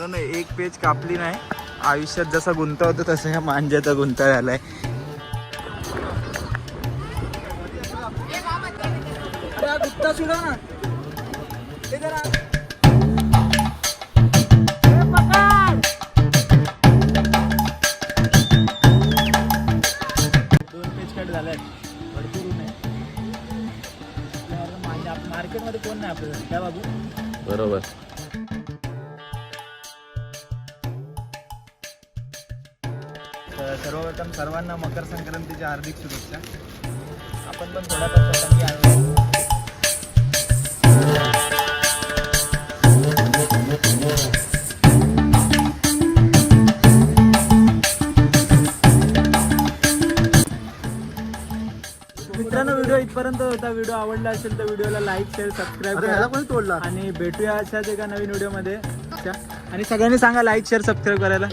मित्रांनो एक पेज कापली नाही. आयुष्यात जसा गुंता होता तसा ह्या मांज्याचा गुंता झालाय. गुत्ता सुद्धा ना हे जरा मार्केटमध्ये कोण नाही आपल्याला त्या बाबू. बरोबर. सर्वप्रथम सर्वांना मकर संक्रांतीच्या हार्दिक शुभेच्छा. आपण पण थोड्याफार पतंगी आणू. मित्रांनो व्हिडिओ इथपर्यंत होता. व्हिडिओ आवडला असेल तर व्हिडिओला लाईक शेअर सबस्क्राईब करा आणि भेटूया अशाच एका नवीन व्हिडिओमध्ये. आणि सगळ्यांनी सांगा लाईक शेअर सबस्क्राईब करायला.